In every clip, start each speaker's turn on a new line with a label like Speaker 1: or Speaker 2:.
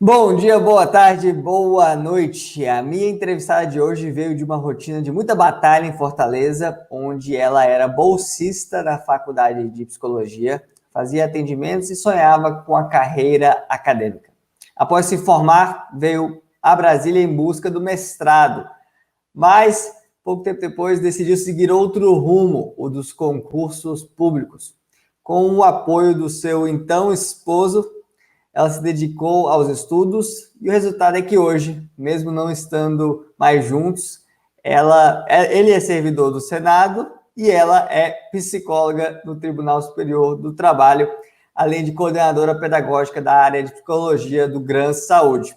Speaker 1: Bom dia, boa tarde, boa noite. A minha entrevistada de hoje veio de uma rotina de muita batalha em Fortaleza, onde ela era bolsista na faculdade de psicologia, fazia atendimentos e sonhava com a carreira acadêmica. Após se formar, veio a Brasília em busca do mestrado, mas pouco tempo depois decidiu seguir outro rumo, o dos concursos públicos. Com o apoio do seu então esposo, ela se dedicou aos estudos e o resultado é que hoje, mesmo não estando mais juntos, ele é servidor do Senado e ela é psicóloga no Tribunal Superior do Trabalho, além de coordenadora pedagógica da área de psicologia do GRAN Saúde.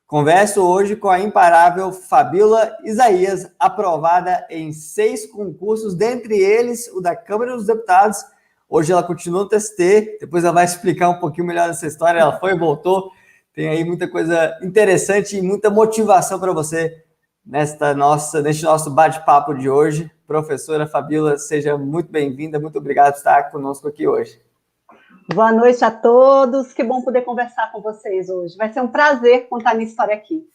Speaker 1: Converso hoje com a imparável Fabíola Isaías, aprovada em 6 concursos, dentre eles o da Câmara dos Deputados. Hoje ela continua no TST, depois ela vai explicar um pouquinho melhor essa história. Ela foi e voltou, tem aí muita coisa interessante e muita motivação para você neste nosso bate-papo de hoje. Professora Fabíola, seja muito bem-vinda, muito obrigado por estar conosco aqui hoje.
Speaker 2: Boa noite a todos, que bom poder conversar com vocês hoje. Vai ser um prazer contar minha história aqui.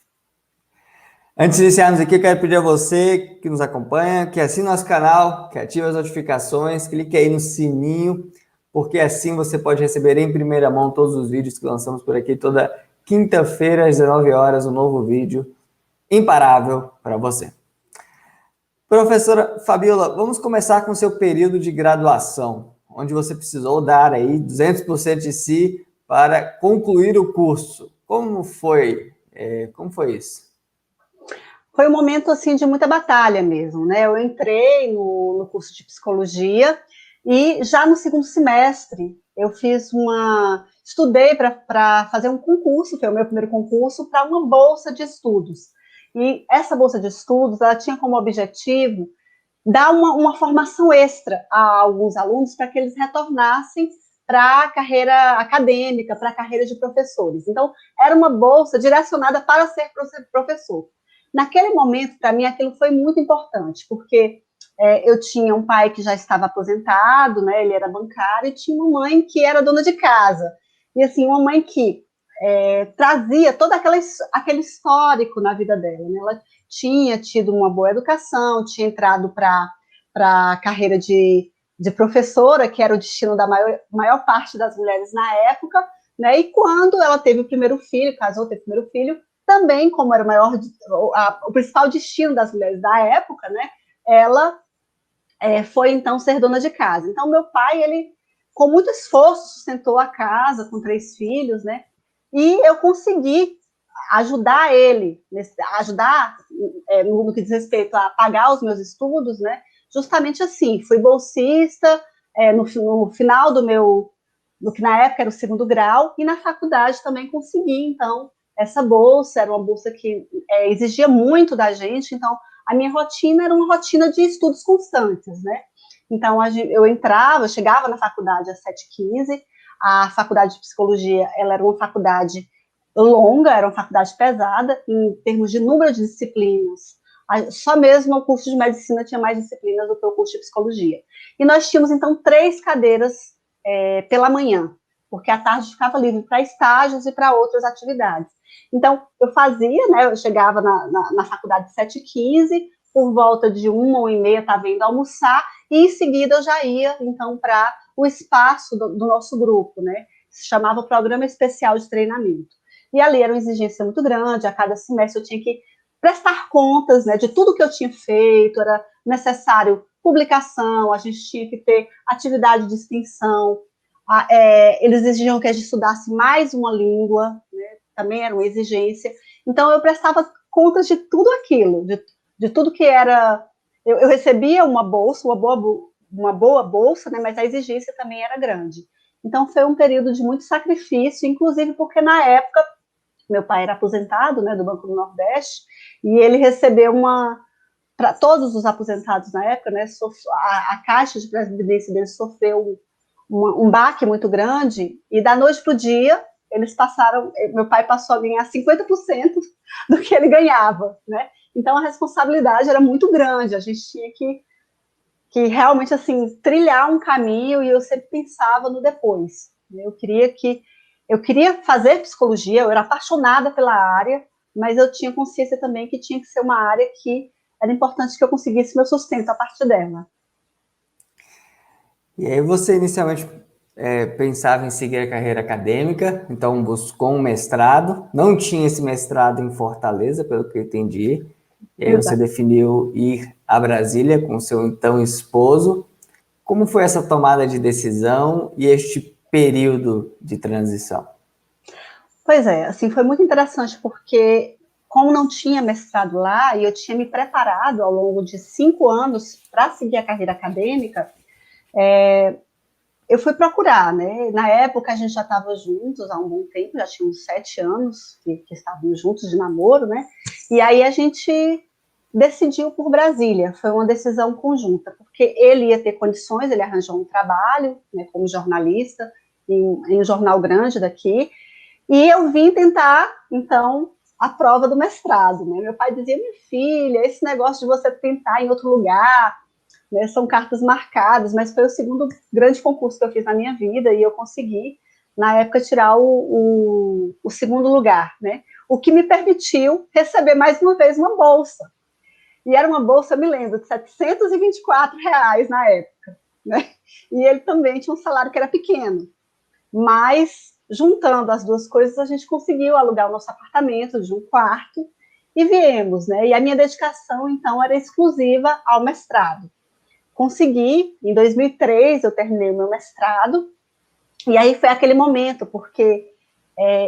Speaker 1: Antes de iniciarmos aqui, eu quero pedir a você que nos acompanha, que assine nosso canal, que ative as notificações, clique aí no sininho, porque assim você pode receber em primeira mão todos os vídeos que lançamos por aqui toda quinta-feira às 19 horas, um novo vídeo imparável para você. Professora Fabíola, vamos começar com o seu período de graduação, onde você precisou dar aí 200% de si para concluir o curso. Como foi? Como foi isso?
Speaker 2: Foi um momento assim de muita batalha mesmo, né? Eu entrei no curso de psicologia e já no segundo semestre eu estudei para fazer um concurso, foi o meu primeiro concurso, para uma bolsa de estudos. E essa bolsa de estudos, ela tinha como objetivo dar uma formação extra a alguns alunos para que eles retornassem para a carreira acadêmica, para a carreira de professores. Então, era uma bolsa direcionada para ser professor. Naquele momento, para mim, aquilo foi muito importante, porque eu tinha um pai que já estava aposentado, né, ele era bancário, e tinha uma mãe que era dona de casa. E, assim, uma mãe que trazia todo aquele histórico na vida dela. Né? Ela tinha tido uma boa educação, tinha entrado para a carreira de professora, que era o destino da maior parte das mulheres na época, né? E quando ela teve o primeiro filho, casou, teve o primeiro filho, também, como era o principal destino das mulheres da época, né? Ela foi, então, ser dona de casa. Então, meu pai, ele, com muito esforço, sustentou a casa com 3 filhos, né? E eu consegui ajudar ele, ajudar no que diz respeito a pagar os meus estudos, né? Justamente assim, fui bolsista no final do que na época era o segundo grau, e na faculdade também consegui, então, essa bolsa, era uma bolsa que exigia muito da gente, então, a minha rotina era uma rotina de estudos constantes, né? Então, eu chegava na faculdade às 7h15, a faculdade de psicologia, ela era uma faculdade longa, era uma faculdade pesada, em termos de número de disciplinas. Só mesmo o curso de medicina tinha mais disciplinas do que o curso de psicologia. E nós tínhamos, então, 3 cadeiras pela manhã, porque à tarde ficava livre para estágios e para outras atividades. Então, eu fazia, né, eu chegava na faculdade de 7h15, por volta de 1h30 estava indo almoçar, e em seguida eu já ia, então, para o espaço do nosso grupo, né, se chamava Programa Especial de Treinamento. E ali era uma exigência muito grande, a cada semestre eu tinha que prestar contas, né, de tudo que eu tinha feito, era necessário publicação, a gente tinha que ter atividade de extensão, eles exigiam que a gente estudasse mais uma língua, né, também era uma exigência. Então, eu prestava contas de tudo aquilo, de tudo que era... Eu recebia uma bolsa, uma boa bolsa, né, mas a exigência também era grande. Então, foi um período de muito sacrifício, inclusive porque, na época, meu pai era aposentado, né, do Banco do Nordeste, e ele recebeu para todos os aposentados na época, né, a Caixa de Previdência dele sofreu um baque muito grande, e da noite para o dia, meu pai passou a ganhar 50% do que ele ganhava, né? Então, a responsabilidade era muito grande, a gente tinha que realmente, assim, trilhar um caminho, e eu sempre pensava no depois. Eu queria que eu queria fazer psicologia, eu era apaixonada pela área, mas eu tinha consciência também que tinha que ser uma área que era importante que eu conseguisse meu sustento a partir dela.
Speaker 1: E aí você inicialmente pensava em seguir a carreira acadêmica, então buscou um mestrado, não tinha esse mestrado em Fortaleza, pelo que eu entendi, e aí você
Speaker 2: Exato.
Speaker 1: definiu ir a Brasília com seu então esposo. Como foi essa tomada de decisão e este período de transição?
Speaker 2: Pois é, assim, foi muito interessante, porque como não tinha mestrado lá, e eu tinha me preparado ao longo de 5 anos para seguir a carreira acadêmica, eu fui procurar, né? Na época a gente já estava juntos há um bom tempo, já tinha uns 7 anos que estávamos juntos de namoro, né? E aí a gente decidiu por Brasília, foi uma decisão conjunta, porque ele ia ter condições, ele arranjou um trabalho, né, como jornalista, em um jornal grande daqui, e eu vim tentar, então, a prova do mestrado, né? Meu pai dizia, minha filha, esse negócio de você tentar em outro lugar, né, são cartas marcadas, mas foi o segundo grande concurso que eu fiz na minha vida e eu consegui, na época, tirar o segundo lugar, né? O que me permitiu receber mais uma vez uma bolsa. E era uma bolsa, me lembro, de R$ 724 na época, né? E ele também tinha um salário que era pequeno. Mas, juntando as duas coisas, a gente conseguiu alugar o nosso apartamento de um quarto e viemos, né? E a minha dedicação, então, era exclusiva ao mestrado. Consegui, em 2003 eu terminei o meu mestrado, e aí foi aquele momento, porque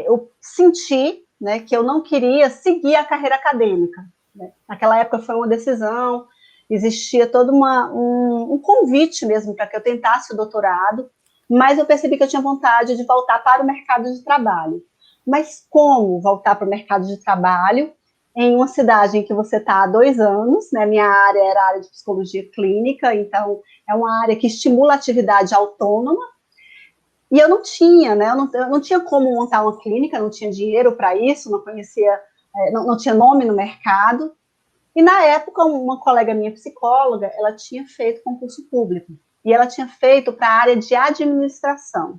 Speaker 2: eu senti, né, que eu não queria seguir a carreira acadêmica, né? Naquela época foi uma decisão, existia todo um convite mesmo para que eu tentasse o doutorado, mas eu percebi que eu tinha vontade de voltar para o mercado de trabalho. Mas como voltar para o mercado de trabalho em uma cidade em que você está há 2 anos, né? Minha área era a área de psicologia clínica, então é uma área que estimula a atividade autônoma, e eu não tinha, né? Eu não tinha como montar uma clínica, não tinha dinheiro para isso, não conhecia, não tinha nome no mercado. E na época, uma colega minha psicóloga, ela tinha feito concurso público e ela tinha feito para a área de administração,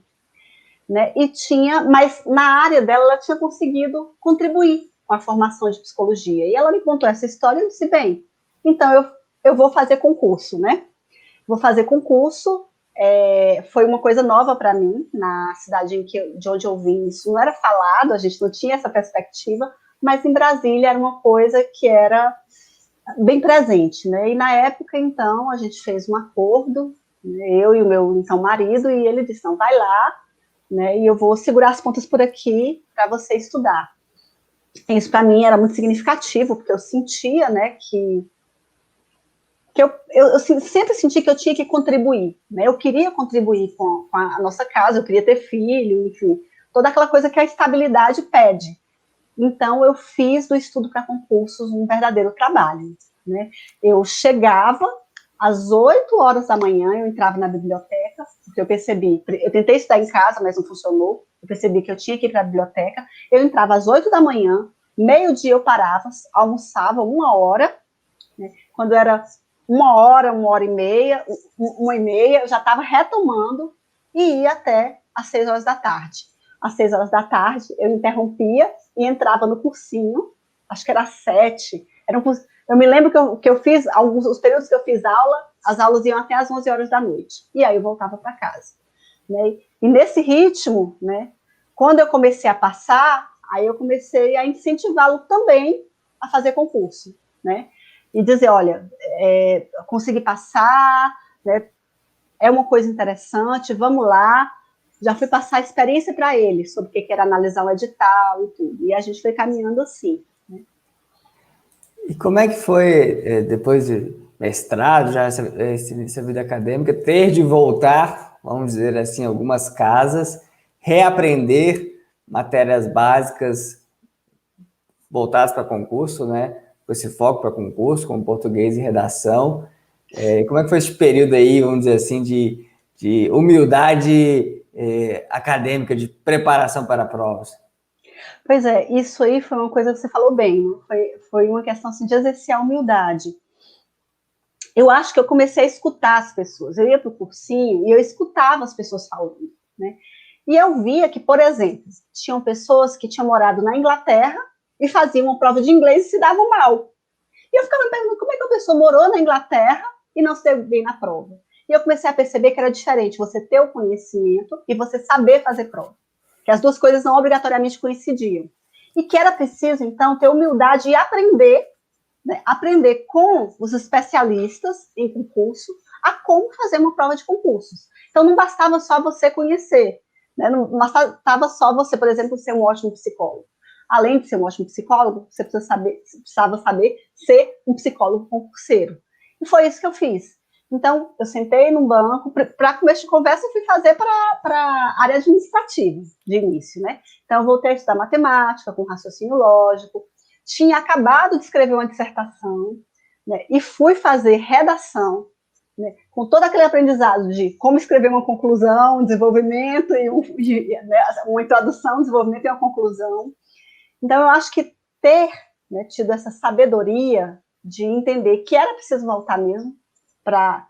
Speaker 2: né? E tinha, mas na área dela, ela tinha conseguido contribuir com a formação de psicologia. E ela me contou essa história e eu disse, bem, então eu vou fazer concurso, né? Vou fazer concurso. Foi uma coisa nova para mim, na cidade de onde eu vim, isso não era falado, a gente não tinha essa perspectiva, mas em Brasília era uma coisa que era bem presente, né? E na época, então, a gente fez um acordo, né, eu e o meu, então, marido, e ele disse, não, vai lá, né, e eu vou segurar as pontas por aqui para você estudar. E isso para mim era muito significativo, porque eu sentia, né, que eu sempre senti que eu tinha que contribuir, né? Eu queria contribuir com a nossa casa, eu queria ter filho, enfim, toda aquela coisa que a estabilidade pede. Então, eu fiz do estudo para concursos um verdadeiro trabalho, né? Eu chegava às 8 horas da manhã, eu entrava na biblioteca, porque eu percebi, eu tentei estudar em casa, mas não funcionou, eu percebi que eu tinha que ir para a biblioteca, eu entrava às 8 da manhã, meio-dia eu parava, almoçava 1 hora, né? Quando era 1 hora, 1 hora e meia, eu já estava retomando e ia até às 6 horas da tarde. Às 6 horas da tarde, eu interrompia e entrava no cursinho, acho que era às 7. Eu me lembro que eu fiz, os períodos que eu fiz aula, as aulas iam até às 11 horas da noite. E aí eu voltava para casa, né? E nesse ritmo, né, quando eu comecei a passar, aí eu comecei a incentivá-lo também a fazer concurso, né? E dizer, olha, consegui passar, né, é uma coisa interessante, vamos lá. Já fui passar a experiência para ele sobre o que era analisar um edital e tudo. E a gente foi caminhando assim, né?
Speaker 1: E como é que foi, depois de mestrado, já essa vida acadêmica, ter de voltar, vamos dizer assim, algumas casas, reaprender matérias básicas voltadas para concurso, né? Com esse foco para concurso, como português e redação. Como é que foi esse período aí, vamos dizer assim, de humildade acadêmica, de preparação para provas?
Speaker 2: Pois é, isso aí foi uma coisa que você falou bem, né? Foi uma questão assim, de exercer a humildade. Eu acho que eu comecei a escutar as pessoas. Eu ia para o cursinho e eu escutava as pessoas falando, né? E eu via que, por exemplo, tinham pessoas que tinham morado na Inglaterra e faziam uma prova de inglês e se davam mal. E eu ficava me perguntando como é que a pessoa morou na Inglaterra e não se deu bem na prova. E eu comecei a perceber que era diferente você ter o conhecimento e você saber fazer prova. Que as duas coisas não obrigatoriamente coincidiam. E que era preciso, então, ter humildade e aprender, né, aprender com os especialistas em concurso a como fazer uma prova de concursos. Então, não bastava só você conhecer, né, não bastava só você, por exemplo, ser um ótimo psicólogo. Além de ser um ótimo psicólogo, você precisava saber ser um psicólogo concurseiro. E foi isso que eu fiz. Então, eu sentei num banco, para começo de conversa, eu fui fazer para a área administrativa, de início, né? Então, eu voltei a estudar matemática, com raciocínio lógico, tinha acabado de escrever uma dissertação, né? E fui fazer redação, né? Com todo aquele aprendizado de como escrever uma conclusão, desenvolvimento, né? Uma introdução, desenvolvimento e uma conclusão. Então, eu acho que ter, né, tido essa sabedoria de entender que era preciso voltar mesmo para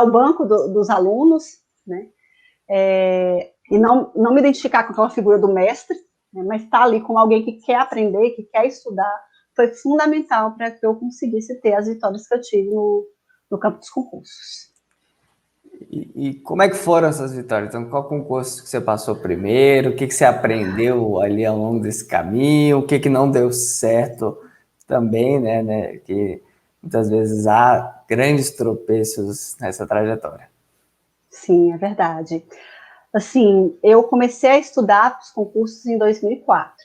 Speaker 2: o banco dos alunos, né, e não me identificar com aquela figura do mestre, né, mas estar ali com alguém que quer aprender, que quer estudar, foi fundamental para que eu conseguisse ter as vitórias que eu tive no campo dos concursos.
Speaker 1: E como é que foram essas vitórias? Então, qual concurso que você passou primeiro? O que você aprendeu ali ao longo desse caminho? O que não deu certo também, né? Que muitas vezes há grandes tropeços nessa trajetória.
Speaker 2: Sim, é verdade. Assim, eu comecei a estudar os concursos em 2004.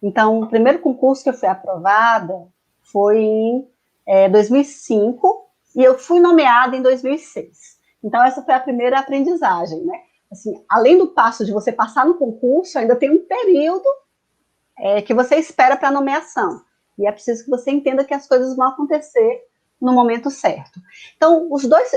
Speaker 2: Então, o primeiro concurso que eu fui aprovada foi em 2005 e eu fui nomeada em 2006. Então, essa foi a primeira aprendizagem, né? Assim, além do passo de você passar no concurso, ainda tem um período que você espera para a nomeação. E é preciso que você entenda que as coisas vão acontecer no momento certo. Então, os dois,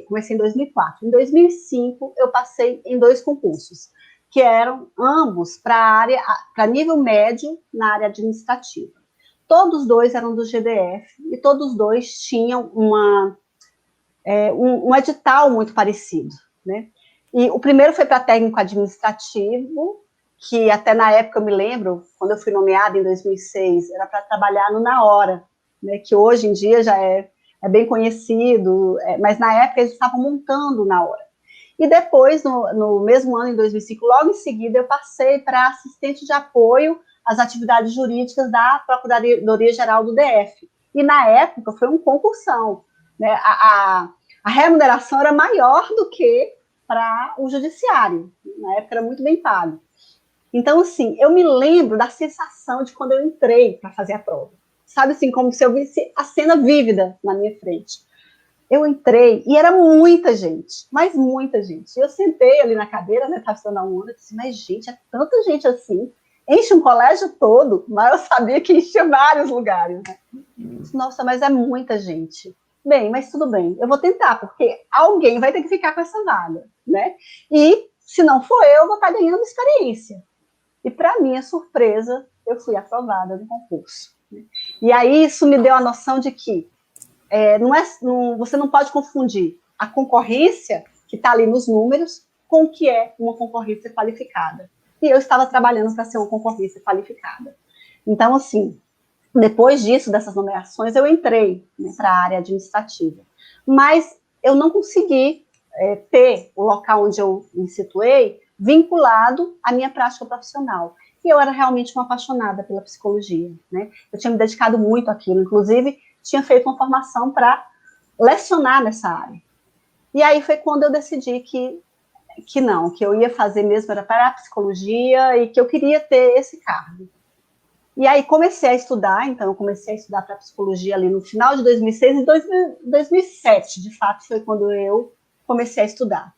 Speaker 2: comecei em 2004. Em 2005, eu passei em 2 concursos, que eram ambos para nível médio na área administrativa. Todos 2 eram do GDF e todos 2 tinham um edital muito parecido, né? E o primeiro foi para técnico administrativo, que até na época eu me lembro, quando eu fui nomeada em 2006, era para trabalhar no Na Hora, né, que hoje em dia já é bem conhecido, mas na época eles estavam montando Na Hora. E depois, no mesmo ano, em 2005, logo em seguida, eu passei para assistente de apoio às atividades jurídicas da Procuradoria-Geral do DF. E na época foi um concursão, né? A remuneração era maior do que para o judiciário. Na época era muito bem pago. Então, assim, eu me lembro da sensação de quando eu entrei para fazer a prova. Sabe, assim, como se eu visse a cena vívida na minha frente. Eu entrei e era muita gente, mas muita gente. Eu sentei ali na cadeira, né, estava estudando um ano, eu disse, mas gente, é tanta gente assim, enche um colégio todo, mas eu sabia que enchia vários lugares, né? Nossa, mas é muita gente. Bem, mas tudo bem, eu vou tentar, porque alguém vai ter que ficar com essa vaga, né? E se não for eu vou estar ganhando experiência. E para minha surpresa, eu fui aprovada no concurso. E aí isso me deu a noção de que você não pode confundir a concorrência que está ali nos números com o que é uma concorrência qualificada. E eu estava trabalhando para ser uma concorrência qualificada. Então, assim, depois disso, dessas nomeações, eu entrei, né, para a área administrativa. Mas eu não consegui ter o local onde eu me situei vinculado à minha prática profissional. E eu era realmente uma apaixonada pela psicologia, né? Eu tinha me dedicado muito àquilo, inclusive tinha feito uma formação para lecionar nessa área. E aí foi quando eu decidi que eu ia fazer mesmo era para a psicologia e que eu queria ter esse cargo. E aí comecei a estudar, então eu comecei a estudar para psicologia ali no final de 2006 e 2007, de fato, foi quando eu comecei a estudar.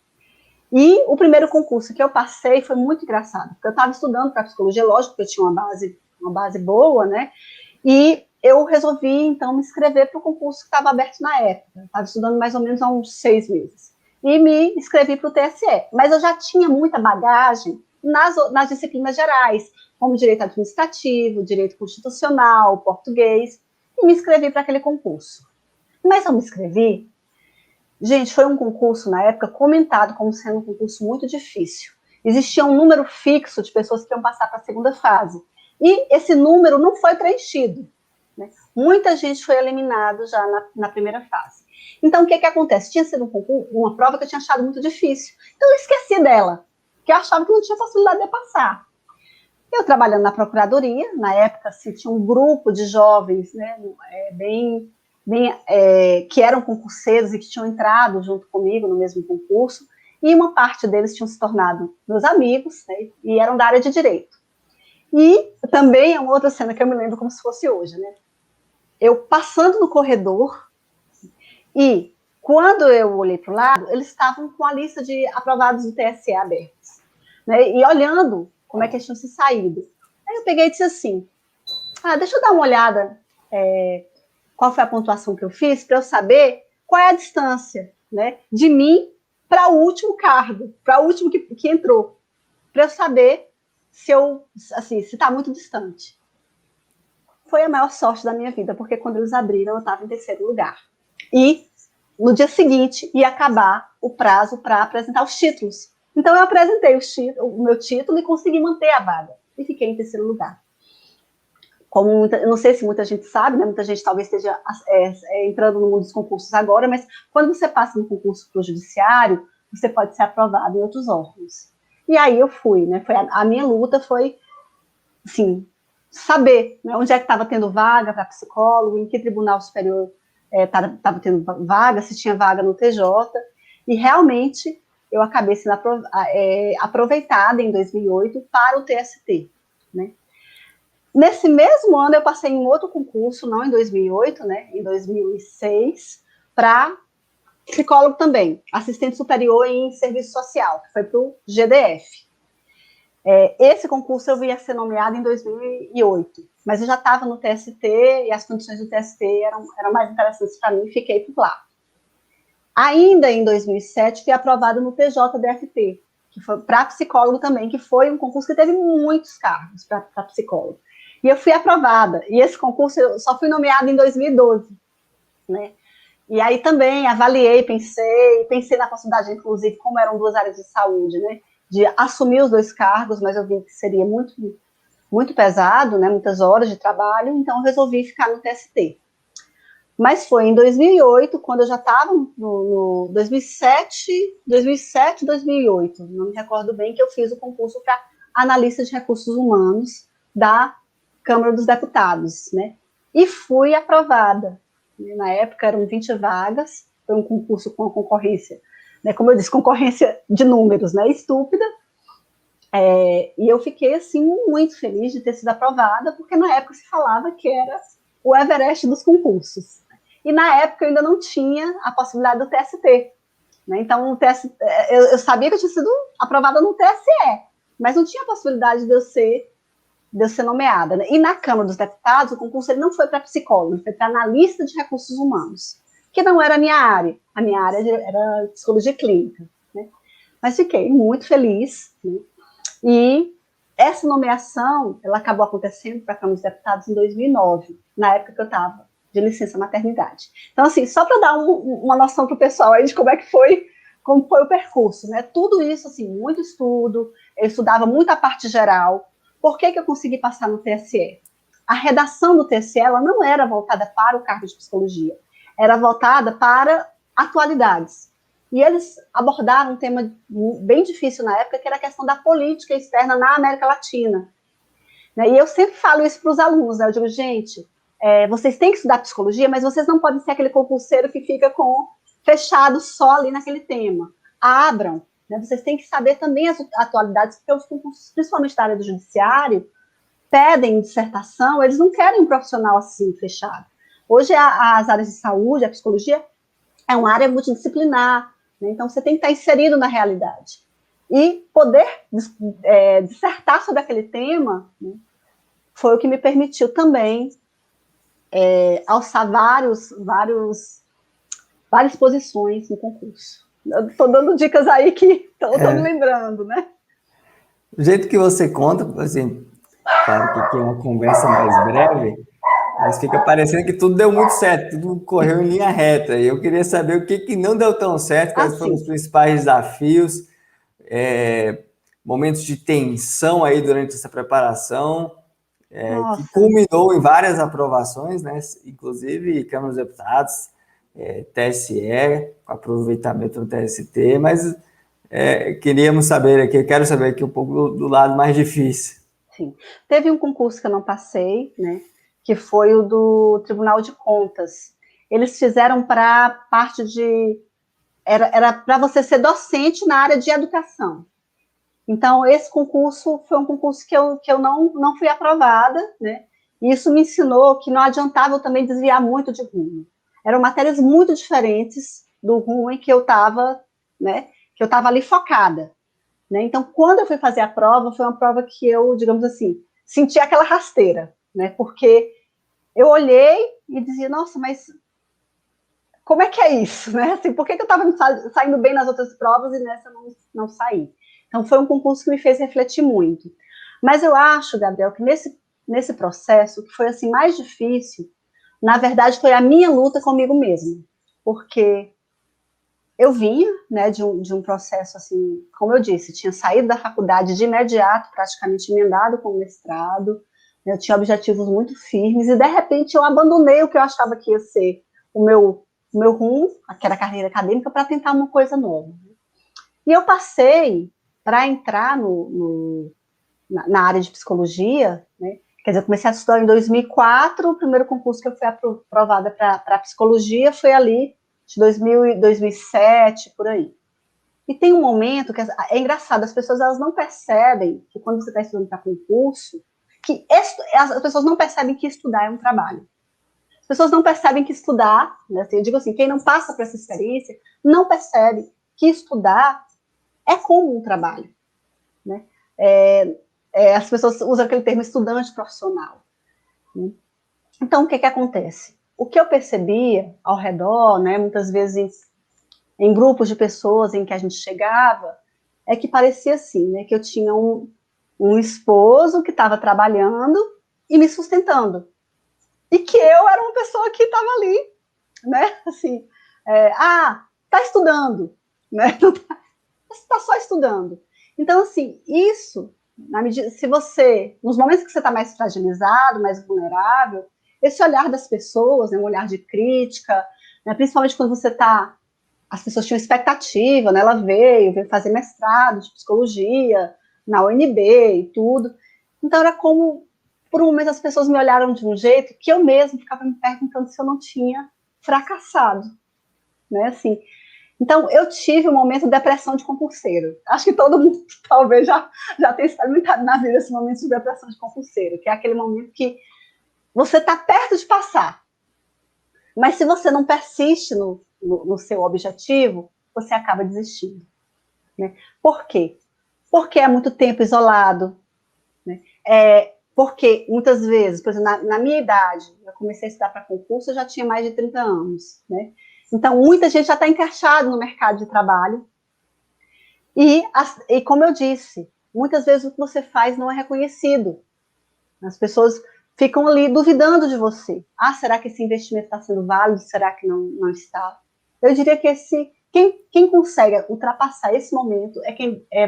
Speaker 2: E o primeiro concurso que eu passei foi muito engraçado, porque eu estava estudando para psicologia, lógico que eu tinha uma base boa, né? E eu resolvi, então, me inscrever para o concurso que estava aberto na época. Eu estava estudando mais ou menos há uns 6 meses. E me inscrevi para o TSE. Mas eu já tinha muita bagagem nas disciplinas gerais, como direito administrativo, direito constitucional, português, e me inscrevi para aquele concurso. Mas eu me inscrevi. Gente, foi um concurso, na época, comentado como sendo um concurso muito difícil. existia um número fixo de pessoas que iam passar para a segunda fase. E esse número não foi preenchido, né? Muita gente foi eliminada já na primeira fase. Então, o que acontece? Tinha sido uma prova que eu tinha achado muito difícil. Então, eu esqueci dela, porque eu achava que não tinha possibilidade de passar. Eu trabalhando na procuradoria, na época, assim, tinha um grupo de jovens, né, que eram concurseiros e que tinham entrado junto comigo no mesmo concurso, e uma parte deles tinham se tornado meus amigos, né, e eram da área de direito. E também é uma outra cena que eu me lembro como se fosse hoje, né? Eu passando no corredor, e quando eu olhei para o lado, eles estavam com a lista de aprovados do TSE abertos, né? E olhando como é que eles tinham se saído. Aí eu peguei e disse assim, deixa eu dar uma olhada qual foi a pontuação que eu fiz, para eu saber qual é a distância, né, de mim para o último cargo, para o último que entrou, para eu saber se está muito distante. Foi a maior sorte da minha vida, porque quando eles abriram, eu estava em terceiro lugar. E no dia seguinte ia acabar o prazo para apresentar os títulos. Então eu apresentei o meu título e consegui manter a vaga. E fiquei em terceiro lugar. Eu não sei se muita gente sabe, né? Muita gente talvez esteja entrando no mundo dos concursos agora, mas quando você passa no concurso para o judiciário, você pode ser aprovado em outros órgãos. E aí eu fui, né? A minha luta foi, assim, saber, né, onde é que estava tendo vaga para psicólogo, em que tribunal superior estava tendo vaga, se tinha vaga no TJ, e realmente eu acabei sendo aproveitada em 2008 para o TST, né? Nesse mesmo ano eu passei em outro concurso, não em 2008, né, em 2006, para psicólogo também, assistente superior em serviço social, que foi para o GDF. Esse concurso eu ia ser nomeada em 2008, mas eu já estava no TST e as condições do TST eram mais interessantes para mim e fiquei por lá. Ainda em 2007, fui aprovada no TJDFT, que foi para psicólogo também, que foi um concurso que teve muitos cargos para psicólogo. E eu fui aprovada. E esse concurso eu só fui nomeada em 2012, né? E aí também avaliei, pensei na possibilidade, inclusive, como eram duas áreas de saúde, né, de assumir os dois cargos, mas eu vi que seria muito, muito pesado, né, muitas horas de trabalho, então eu resolvi ficar no TST. Mas foi em 2008, quando eu já estava no 2007, 2008, não me recordo bem, que eu fiz o concurso para analista de recursos humanos da Câmara dos Deputados, né? E fui aprovada. Na época eram 20 vagas, foi um concurso com concorrência, né? Como eu disse, concorrência de números, né? Estúpida. E eu fiquei, assim, muito feliz de ter sido aprovada, porque na época se falava que era o Everest dos concursos. E na época eu ainda não tinha a possibilidade do TST. Né? Então, eu sabia que eu tinha sido aprovada no TSE, mas não tinha a possibilidade de eu ser nomeada. Né? E na Câmara dos Deputados, o concurso ele não foi para psicólogo, foi para analista de recursos humanos, que não era a minha área. A minha área era psicologia clínica. Né? Mas fiquei muito feliz. Né? E essa nomeação, ela acabou acontecendo para a Câmara dos Deputados em 2009, na época que eu estava de licença maternidade. Então, assim, só para dar uma noção para o pessoal aí de como foi o percurso, né? Tudo isso, assim, muito estudo, eu estudava muito a parte geral. Por que eu consegui passar no TSE? A redação do TSE, ela não era voltada para o cargo de psicologia, era voltada para atualidades. E eles abordaram um tema bem difícil na época, que era a questão da política externa na América Latina. Né? E eu sempre falo isso para os alunos, né? Eu digo, gente, vocês têm que estudar psicologia, mas vocês não podem ser aquele concurseiro que fica fechado só ali naquele tema. Abram, né? Vocês têm que saber também as atualidades, porque os concursos, principalmente da área do judiciário, pedem dissertação, eles não querem um profissional assim, fechado. Hoje, as áreas de saúde, a psicologia, é uma área multidisciplinar, né? Então você tem que estar inserido na realidade. E poder dissertar sobre aquele tema, né, foi o que me permitiu também alçar várias posições no concurso. Estou dando dicas aí que estou me lembrando, né?
Speaker 1: Do jeito que você conta, assim, claro que aqui é uma conversa mais breve, mas fica parecendo que tudo deu muito certo, tudo correu em linha reta. E eu queria saber o que não deu tão certo, quais foram os principais desafios. momentos de tensão aí durante essa preparação, que
Speaker 2: Nossa,
Speaker 1: culminou em várias aprovações, né? Inclusive Câmara dos Deputados, TSE, com aproveitamento no TST, mas queríamos saber aqui, eu quero saber aqui um pouco do lado mais difícil.
Speaker 2: sim. Teve um concurso que eu não passei, né? Que foi o do Tribunal de Contas. Eles fizeram para parte de... Era para você ser docente na área de educação. Então, esse concurso foi um concurso que eu não fui aprovada, né? E isso me ensinou que não adiantava eu também desviar muito de rumo. Eram matérias muito diferentes do rumo em que eu estava, né? Que eu estava ali focada, né? Então, quando eu fui fazer a prova, foi uma prova que eu, digamos assim, senti aquela rasteira, né? Porque eu olhei e dizia, nossa, mas como é que é isso, né? Assim, por que eu estava saindo bem nas outras provas e nessa não saí? Então, foi um concurso que me fez refletir muito. Mas eu acho, Gabriel, que nesse processo, o que foi assim, mais difícil, na verdade, foi a minha luta comigo mesma. Porque eu vinha, né, de um processo, assim, como eu disse, tinha saído da faculdade de imediato, praticamente emendado com o mestrado, né, eu tinha objetivos muito firmes, e de repente eu abandonei o que eu achava que ia ser o meu rumo, que era a carreira acadêmica, para tentar uma coisa nova. E eu passei para entrar na área de psicologia, né? Quer dizer, eu comecei a estudar em 2004, o primeiro concurso que eu fui aprovada para psicologia foi ali de 2000, 2007, por aí. E tem um momento que é engraçado, as pessoas elas não percebem que quando você está estudando para concurso, as pessoas não percebem que estudar é um trabalho. As pessoas não percebem que estudar, né, eu digo assim, quem não passa por essa experiência, não percebe que estudar é como um trabalho, né? As pessoas usam aquele termo estudante profissional, né? Então, o que acontece? O que eu percebia ao redor, né, muitas vezes em grupos de pessoas em que a gente chegava, é que parecia assim, né, que eu tinha um esposo que estava trabalhando e me sustentando, e que eu era uma pessoa que estava ali, né, assim, tá estudando, né, está só estudando. Então, assim, isso, na medida, se você, nos momentos que você está mais fragilizado, mais vulnerável, esse olhar das pessoas, né, um olhar de crítica, né, principalmente quando você está, as pessoas tinham expectativa, né, ela veio fazer mestrado de psicologia na UNB e tudo, então era como, por um momento as pessoas me olharam de um jeito que eu mesma ficava me perguntando se eu não tinha fracassado, né, assim, então, eu tive um momento de depressão de concurseiro. Acho que todo mundo talvez já tenha experimentado na vida esse momento de depressão de concurseiro, que é aquele momento que você está perto de passar, mas se você não persiste no seu objetivo, você acaba desistindo, né? Por quê? Porque é muito tempo isolado, né? Porque muitas vezes, por exemplo, na minha idade, eu comecei a estudar para concurso, eu já tinha mais de 30 anos, né? Então, muita gente já está encaixada no mercado de trabalho. E como eu disse, muitas vezes o que você faz não é reconhecido. As pessoas ficam ali duvidando de você. Ah, será que esse investimento está sendo válido? Será que não está? Eu diria que quem consegue ultrapassar esse momento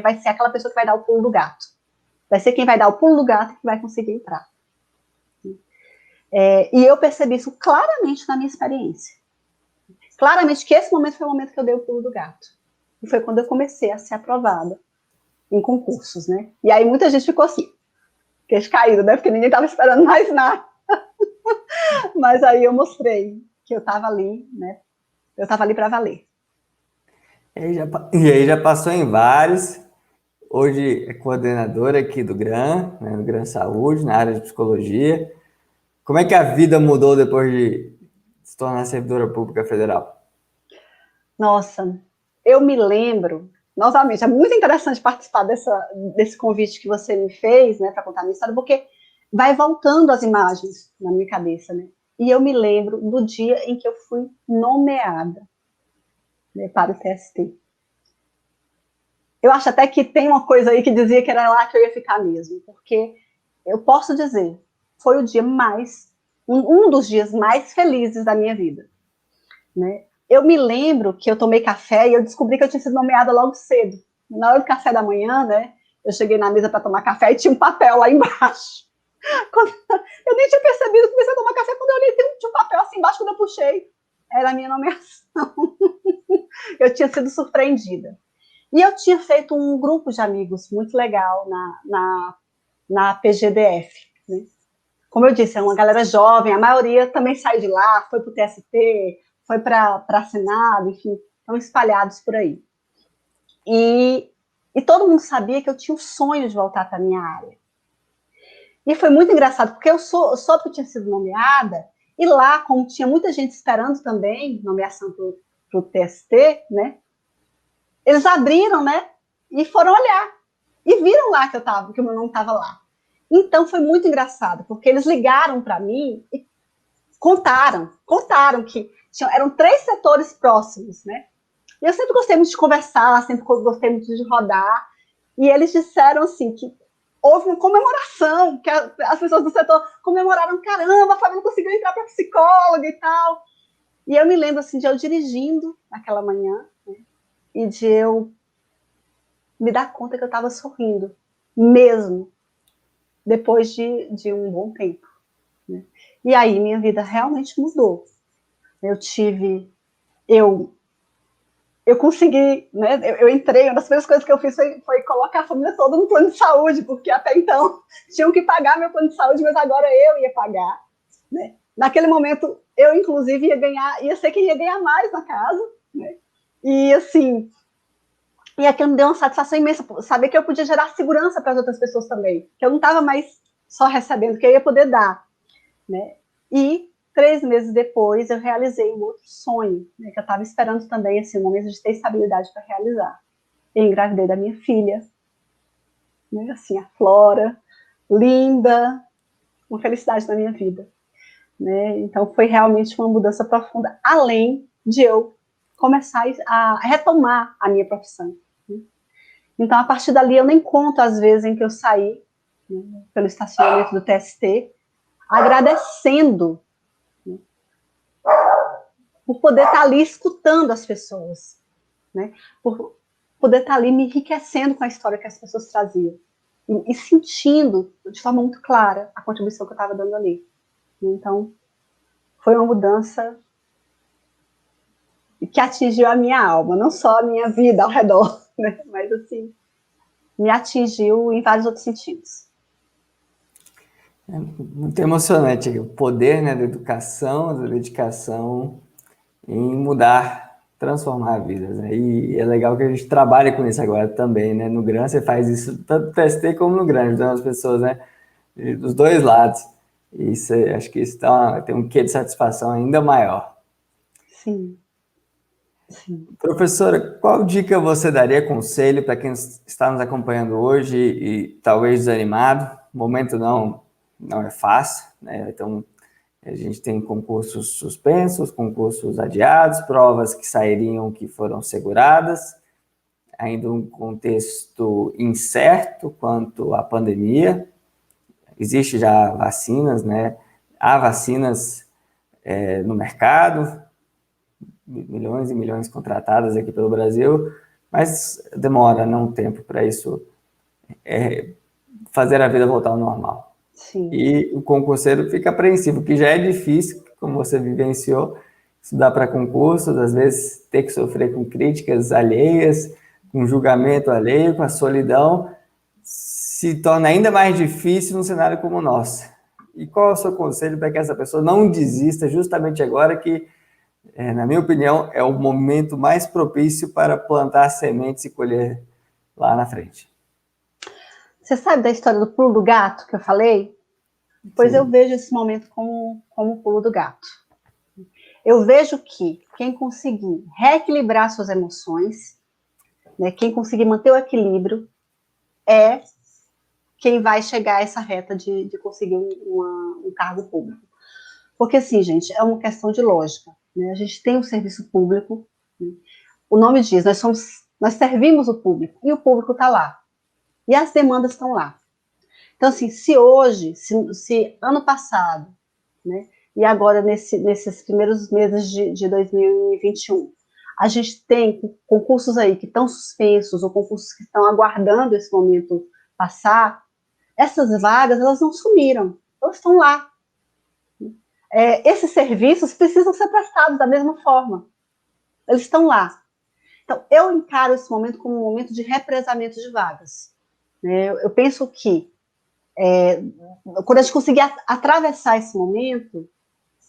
Speaker 2: vai ser aquela pessoa que vai dar o pulo do gato. Vai ser quem vai dar o pulo do gato que vai conseguir entrar. E eu percebi isso claramente na minha experiência. Claramente que esse momento foi o momento que eu dei o pulo do gato. E foi quando eu comecei a ser aprovada em concursos, né? E aí muita gente ficou assim, queixo caído, né? Porque ninguém estava esperando mais nada. Mas aí eu mostrei que eu estava ali, né? Eu estava ali para valer.
Speaker 1: E aí já passou em vários. Hoje é coordenadora aqui do GRAM, né, do GRAM Saúde, na área de psicologia. Como é que a vida mudou depois de se tornar servidora pública federal?
Speaker 2: Nossa, eu me lembro, novamente, é muito interessante participar desse convite que você me fez, né, para contar a minha história, porque vai voltando as imagens na minha cabeça, né? E eu me lembro do dia em que eu fui nomeada, né, para o TST. Eu acho até que tem uma coisa aí que dizia que era lá que eu ia ficar mesmo, porque eu posso dizer, foi o dia um dos dias mais felizes da minha vida, né? Eu me lembro que eu tomei café e eu descobri que eu tinha sido nomeada logo cedo, na hora do café da manhã, né? Eu cheguei na mesa para tomar café e tinha um papel lá embaixo. Eu nem tinha percebido, comecei a tomar café, quando eu olhei, tinha um papel assim embaixo, quando eu puxei, era a minha nomeação. Eu tinha sido surpreendida. E eu tinha feito um grupo de amigos muito legal na PGDF, né? Como eu disse, é uma galera jovem, a maioria também saiu de lá, foi para o TST, foi para Senado, enfim, estão espalhados por aí. E todo mundo sabia que eu tinha um sonho de voltar para a minha área. E foi muito engraçado, porque eu soube que eu tinha sido nomeada, e lá, como tinha muita gente esperando também, nomeação para o TST, né, eles abriram, né, e foram olhar, e viram lá que que o meu nome estava lá. Então, foi muito engraçado, porque eles ligaram para mim e contaram que eram 3 setores próximos, né, e eu sempre gostei muito de conversar, sempre gostei muito de rodar, e eles disseram assim, que houve uma comemoração, que as pessoas do setor comemoraram, caramba, a Fabiana conseguiu entrar para psicóloga e tal. E eu me lembro assim, de eu dirigindo naquela manhã, né, e de eu me dar conta que eu estava sorrindo, mesmo, depois de um bom tempo, né? E aí minha vida realmente mudou. Eu consegui, né? Eu entrei, uma das primeiras coisas que eu fiz foi colocar a família toda no plano de saúde, porque até então tinham que pagar meu plano de saúde, mas agora eu ia pagar, né? Naquele momento, eu, inclusive, ia ser quem ia ganhar mais na casa, né? E, assim, e aquilo me deu uma satisfação imensa, saber que eu podia gerar segurança para as outras pessoas também, que eu não estava mais só recebendo, que eu ia poder dar, né? E 3 meses depois, eu realizei um outro sonho, né, que eu estava esperando também, assim, um momento de ter estabilidade para realizar. Eu engravidei da minha filha, né, assim, a Flora, linda, uma felicidade na minha vida, né? Então, foi realmente uma mudança profunda, além de eu começar a retomar a minha profissão, né? Então, a partir dali, eu nem conto as vezes em que eu saí, né, pelo estacionamento do TST, agradecendo, né, por poder estar ali escutando as pessoas, né? Por poder estar ali me enriquecendo com a história que as pessoas traziam e sentindo de forma muito clara a contribuição que eu estava dando ali. Então, foi uma mudança que atingiu a minha alma, não só a minha vida ao redor, né? Mas, assim, me atingiu em vários outros sentidos.
Speaker 1: É muito emocionante o poder, né, da educação, da dedicação em mudar, transformar vidas, né? E é legal que a gente trabalhe com isso agora também, né? No GRAN você faz isso tanto no TST como no GRAN, ajudando as pessoas, né, dos dois lados. E isso, acho que isso tem um quê de satisfação ainda maior.
Speaker 2: Sim, sim.
Speaker 1: Professora, qual dica você daria, conselho para quem está nos acompanhando hoje e talvez desanimado? O momento não é fácil, né? Então, a gente tem concursos suspensos, concursos adiados, provas que sairiam que foram seguradas, ainda um contexto incerto quanto à pandemia. Existe já vacinas, né? Há vacinas no mercado, milhões e milhões contratadas aqui pelo Brasil, mas demora, um tempo para isso fazer a vida voltar ao normal.
Speaker 2: Sim.
Speaker 1: E o concurseiro fica apreensivo, que já é difícil, como você vivenciou, estudar para concursos, às vezes ter que sofrer com críticas alheias, com julgamento alheio, com a solidão, se torna ainda mais difícil num cenário como o nosso. E qual é o seu conselho para que essa pessoa não desista justamente agora que, na minha opinião, é o momento mais propício para plantar sementes e colher lá na frente?
Speaker 2: Você sabe da história do pulo do gato que eu falei? Pois
Speaker 1: Sim.
Speaker 2: eu vejo esse momento como o pulo do gato. Eu vejo que quem conseguir reequilibrar suas emoções, né, quem conseguir manter o equilíbrio, é quem vai chegar a essa reta de conseguir um cargo público. Porque, assim, gente, é uma questão de lógica, né? A gente tem um serviço público, né? O nome diz, nós servimos o público, e o público está lá. E as demandas estão lá. Então, assim, se hoje, se ano passado, né, e agora nesses primeiros meses de 2021, a gente tem concursos aí que estão suspensos, ou concursos que estão aguardando esse momento passar, essas vagas, elas não sumiram, elas estão lá. Esses serviços precisam ser prestados da mesma forma, eles estão lá. Então, eu encaro esse momento como um momento de represamento de vagas. Eu penso que, quando a gente conseguir atravessar esse momento,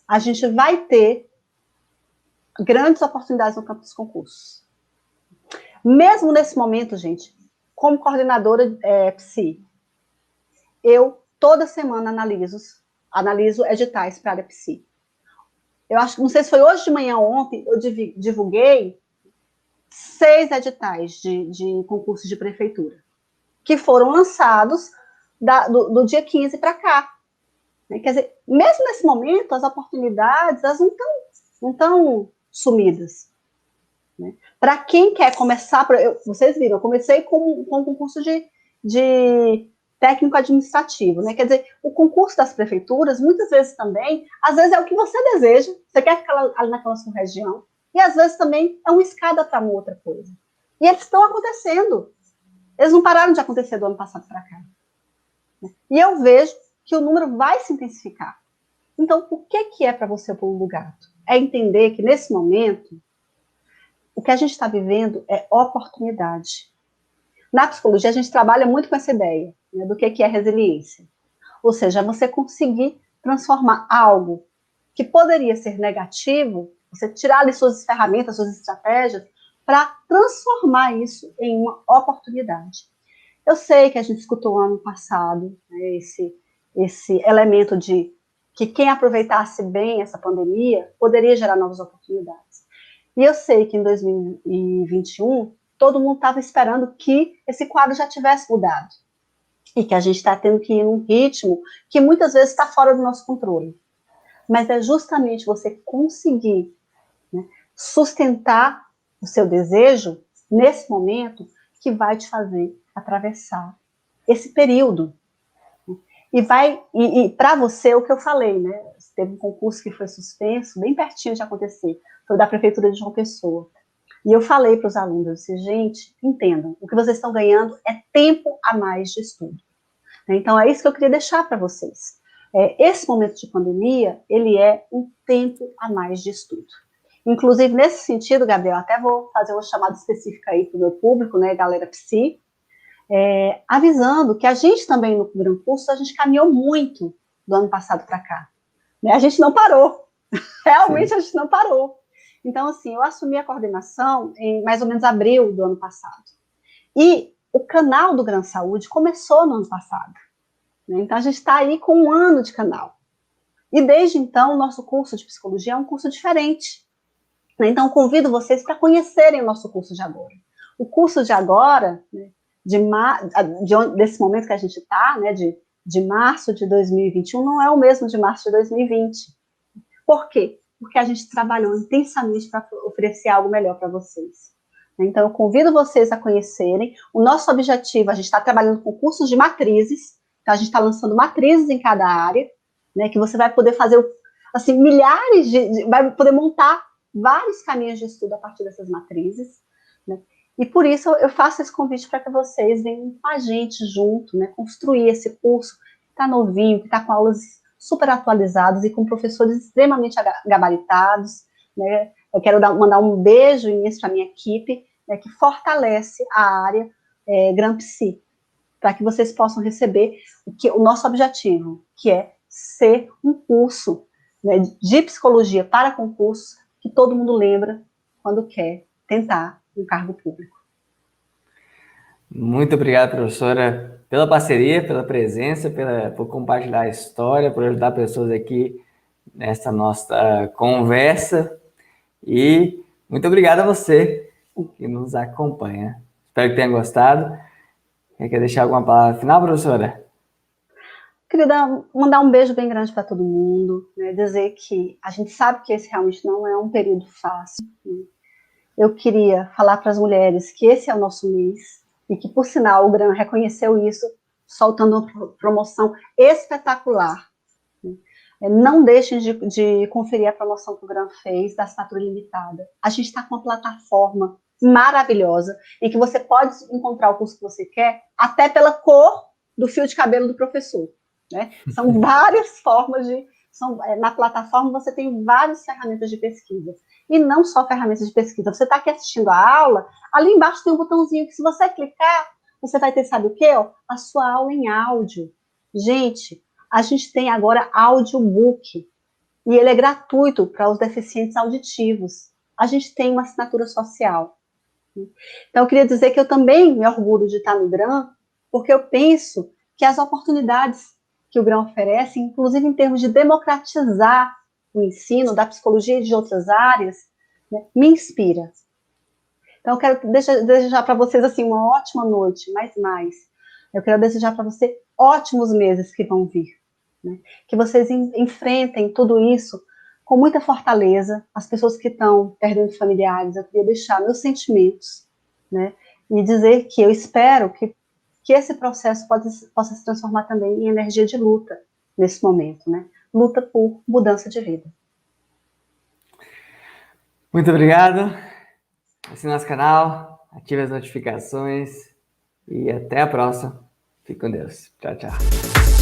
Speaker 2: a gente vai ter grandes oportunidades no campo dos concursos. Mesmo nesse momento, gente, como coordenadora PSI, eu toda semana analiso editais para a área PSI. Eu acho que, não sei se foi hoje de manhã ou ontem, eu divulguei 6 editais de concursos de prefeitura, que foram lançados do dia 15 para cá. Quer dizer, mesmo nesse momento, as oportunidades, elas não estão sumidas. Para quem quer começar, vocês viram, eu comecei com um concurso de técnico administrativo, né? Quer dizer, o concurso das prefeituras, muitas vezes também, às vezes é o que você deseja, você quer ficar ali naquela sua região, e às vezes também é uma escada para uma outra coisa. E eles estão acontecendo. Eles não pararam de acontecer do ano passado para cá. E eu vejo que o número vai se intensificar. Então, o que é para você o pulo do gato? É entender que, nesse momento, o que a gente está vivendo é oportunidade. Na psicologia, a gente trabalha muito com essa ideia, né, do que é resiliência. Ou seja, você conseguir transformar algo que poderia ser negativo, você tirar ali suas ferramentas, suas estratégias, para transformar isso em uma oportunidade. Eu sei que a gente escutou ano passado, né, esse elemento de que quem aproveitasse bem essa pandemia poderia gerar novas oportunidades. E eu sei que em 2021, todo mundo estava esperando que esse quadro já tivesse mudado. E que a gente está tendo que ir num ritmo que muitas vezes está fora do nosso controle. Mas é justamente você conseguir, né, sustentar o seu desejo nesse momento que vai te fazer atravessar esse período. E para você, o que eu falei, né? Teve um concurso que foi suspenso, bem pertinho de acontecer, foi da Prefeitura de João Pessoa. E eu falei para os alunos, eu disse, gente, entendam, o que vocês estão ganhando é tempo a mais de estudo. Então, é isso que eu queria deixar para vocês. Esse momento de pandemia, ele é um tempo a mais de estudo. Inclusive, nesse sentido, Gabriel, até vou fazer uma chamada específica aí para o meu público, né, galera PSI, avisando que a gente também no Gran Curso, a gente caminhou muito do ano passado para cá. Né? A gente não parou. Realmente, sim, a gente não parou. Então, assim, eu assumi a coordenação em mais ou menos abril do ano passado. E o canal do Gran Saúde começou no ano passado. Né? Então, a gente está aí com 1 ano de canal. E desde então, o nosso curso de psicologia é um curso diferente. Né? Então, convido vocês para conhecerem o nosso curso de agora. O curso de agora, né, desse momento que a gente está, né, de março de 2021, não é o mesmo de março de 2020. Por quê? Porque a gente trabalhou intensamente para oferecer algo melhor para vocês. Então, eu convido vocês a conhecerem. O nosso objetivo, a gente está trabalhando com cursos de matrizes, então a gente está lançando matrizes em cada área, né, que você vai poder fazer, assim, milhares vai poder montar vários caminhos de estudo a partir dessas matrizes, né? E por isso eu faço esse convite para que vocês venham com a gente junto, né, construir esse curso que está novinho, que está com aulas super atualizadas e com professores extremamente gabaritados, né? Eu quero mandar um beijo imenso para a minha equipe, né, que fortalece a área Gran Psi, para que vocês possam receber o nosso objetivo, que é ser um curso, né, de psicologia para concursos que todo mundo lembra quando quer tentar um cargo público.
Speaker 1: Muito obrigado, professora, pela parceria, pela presença, por compartilhar a história, por ajudar pessoas aqui nessa nossa conversa. E muito obrigado a você que nos acompanha. Espero que tenha gostado. Quer deixar alguma palavra final, professora?
Speaker 2: Queria mandar um beijo bem grande para todo mundo, né, dizer que a gente sabe que esse realmente não é um período fácil. Né? Eu queria falar para as mulheres que esse é o nosso mês, e que, por sinal, o Gran reconheceu isso, soltando uma promoção espetacular. Né? Não deixem de conferir a promoção que o Gran fez, da assinatura limitada. A gente está com uma plataforma maravilhosa, em que você pode encontrar o curso que você quer, até pela cor do fio de cabelo do professor, né? São várias formas na plataforma você tem várias ferramentas de pesquisa, e não só ferramentas de pesquisa, você está aqui assistindo a aula, ali embaixo tem um botãozinho que se você clicar, você vai ter, sabe o quê? A sua aula em áudio. Gente, a gente tem agora audiobook, e ele é gratuito para os deficientes auditivos. A gente tem uma assinatura social. Então, eu queria dizer que eu também me orgulho de estar no GRAM, porque eu penso que as oportunidades que o GRAM oferece, inclusive em termos de democratizar o ensino da psicologia e de outras áreas, né, me inspira. Então, eu quero desejar para vocês assim, uma ótima noite, mais. Eu quero desejar para você ótimos meses que vão vir. Né? Que vocês enfrentem tudo isso com muita fortaleza. As pessoas que estão perdendo familiares, eu queria deixar meus sentimentos, né? E dizer que eu espero que esse processo possa se transformar também em energia de luta nesse momento, né? Luta por mudança de vida.
Speaker 1: Muito obrigado. Assine nosso canal, ative as notificações e até a próxima. Fique com Deus. Tchau, tchau.